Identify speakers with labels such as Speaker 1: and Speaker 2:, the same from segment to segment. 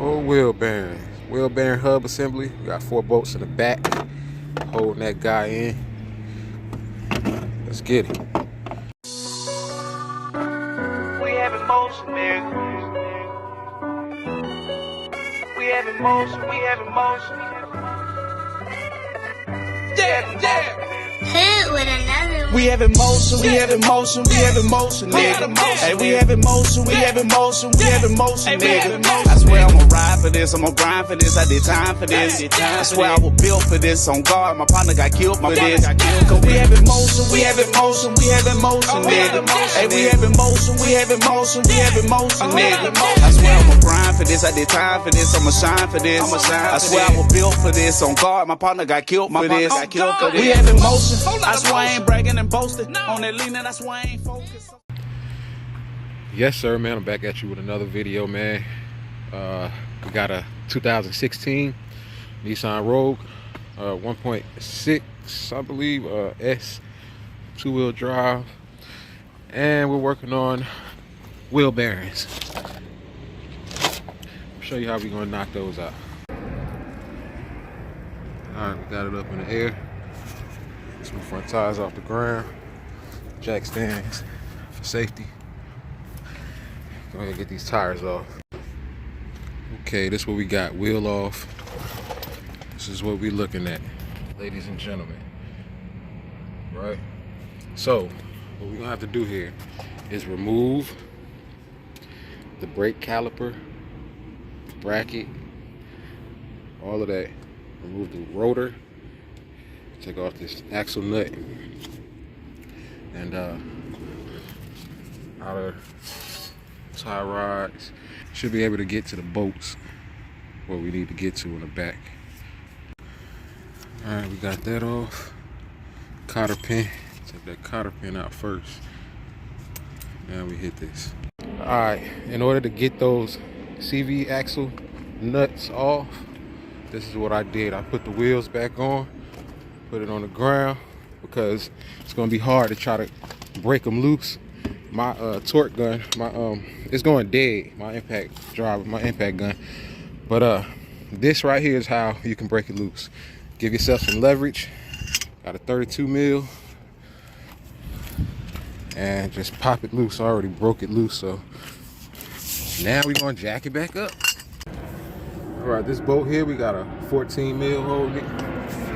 Speaker 1: Old wheel bearing. Wheel bearing hub assembly. We got 4 bolts in the back holding that guy in. Let's get it.
Speaker 2: We have emotion, nigga. We have emotion, we have emotion. Yeah.
Speaker 3: Hit with another one.
Speaker 2: We have emotion, we have emotion, we have emotion, nigga. Hey, we have emotion, we have emotion, we have emotion, nigga. I swear I'ma ride for this, I'ma grind for this, I did time for this. I swear I was built for this, on guard, my partner got killed for this. Cause we have emotion, we have emotion, we have emotion, nigga. Hey, we have emotion, we have emotion, we have emotion, nigga. I swear I'ma grind for this, I did time for this, I'ma shine for this. I swear I was built for this, on guard, my partner got killed for this. We have emotion, I swear I ain't bragging and boasting. On that leaning, that's why I ain't focused.
Speaker 1: Yes, sir, man. I'm back at you with another video, man. We got a 2016 Nissan Rogue 1.6, I believe, S 2-wheel drive, and we're working on wheel bearings. I'll show you how we're gonna knock those out. All right, we got it up in the air. Some front tires off the ground, jack stands for safety. Go ahead and get these tires off. Okay, this is what we got. Wheel off. This is what we're looking at, ladies and gentlemen. Right? So, what we're gonna have to do here is remove the brake caliper, bracket, all of that. Remove the rotor. Take off this axle nut and outer tie rods. Should be able to get to the bolts where we need to get to in the back. All right, we got that off. Cotter pin. Take that cotter pin out first. Now we hit this. All right, in order to get those CV axle nuts off, this is what I did. I put the wheels back on. Put it on the ground because it's gonna be hard to try to break them loose. My torque gun, it's going dead. My impact driver, my impact gun. But this right here is how you can break it loose. Give yourself some leverage. Got a 32 mil, and just pop it loose. I already broke it loose, so now we're gonna jack it back up. All right, this bolt here, we got a 14 mil holding it.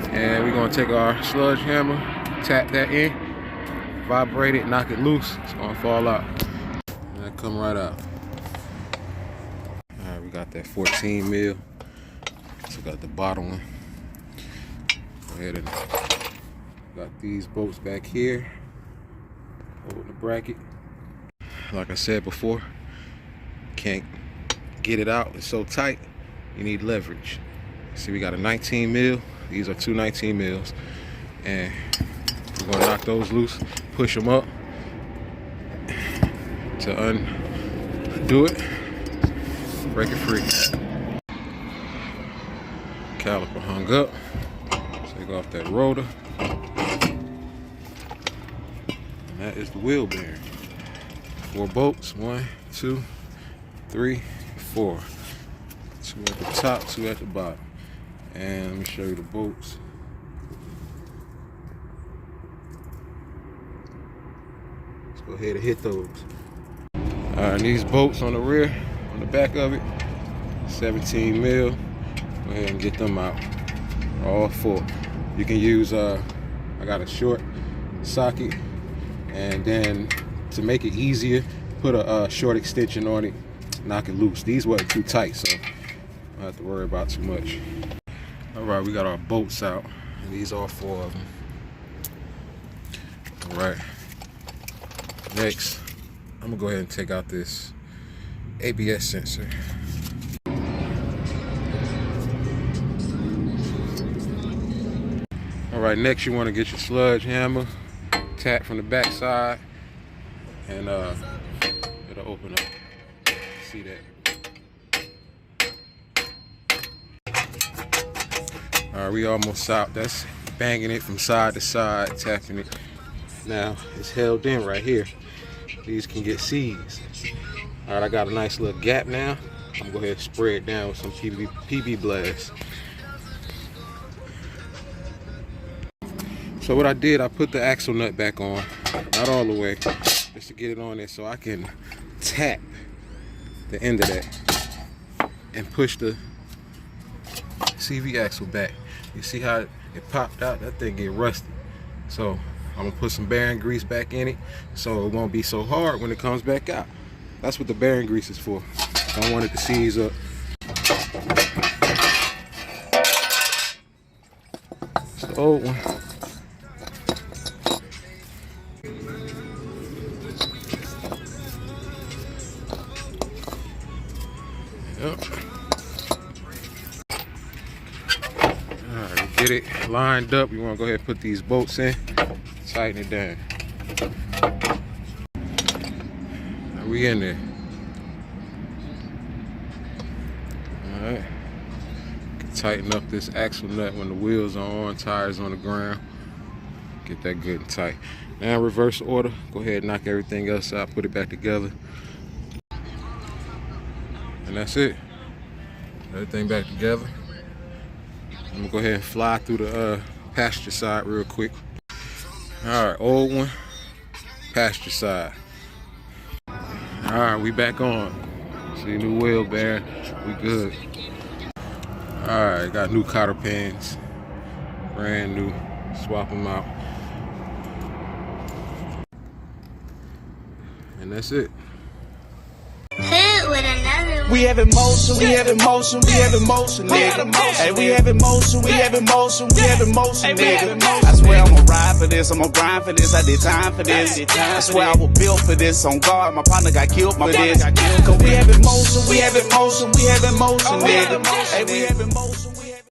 Speaker 1: And we're gonna take our sludge hammer, tap that in, vibrate it, knock it loose. It's gonna fall out. And that come right out. All right, we got that 14 mil. So got the bottom one. Go ahead and got these bolts back here. Holding the bracket. Like I said before, can't get it out. It's so tight. You need leverage. See, we got a 19 mil. These are 2 19 mils, and we're gonna knock those loose, push them up to undo it, break it free. Caliper hung up. Take off that rotor, and that is the wheel bearing. 4 bolts, 1, 2, 3, 4. 2 at the top, 2 at the bottom. And let me show you the bolts. Let's go ahead and hit those. All right, these bolts on the rear, on the back of it, 17 mil. Go ahead and get them out. All 4. You can use, I got a short socket, and then to make it easier, put a short extension on it, knock it loose. These weren't too tight, so I don't have to worry about too much. All right, we got our bolts out, and these are 4 of them. All right, next, I'm gonna go ahead and take out this ABS sensor. All right, next you wanna get your sludge hammer, tap from the back side, and it'll open up. See that? All right, we almost out. That's banging it from side to side, tapping it. Now, it's held in right here. These can get seized. All right, I got a nice little gap now. I'm gonna go ahead and spray it down with some PB Blast. So what I did, I put the axle nut back on, not all the way, just to get it on there so I can tap the end of that and push the CV axle back. You see how it popped out? That thing get rusty. So I'm gonna put some bearing grease back in it so it won't be so hard when it comes back out. That's what the bearing grease is for. I don't want it to seize up. It's the old one. Yep. Alright, get it lined up. You want to go ahead and put these bolts in, tighten it down. Now we in there. Alright. Tighten up this axle nut when the wheels are on, tires on the ground. Get that good and tight. Now reverse order. Go ahead and knock everything else out, put it back together. And that's it. Everything back together. I'm gonna go ahead and fly through the passenger side real quick. Alright, old one, passenger side. Alright, we back on. See, new wheel bearing, we good. Alright, got new cotter pins, brand new, swap them out. And that's it.
Speaker 3: Hit with another one.
Speaker 2: We have emotion, we have emotion, we have emotion, nigga. Hey, we have emotion, we have emotion, we have emotion, nigga. I swear I'ma ride for this, I'ma grind for this, I did time for this. I swear I was built for this, on guard, my partner got killed for this. Cause we have emotion, we have emotion, we have emotion, nigga. Hey, we have emotion, we have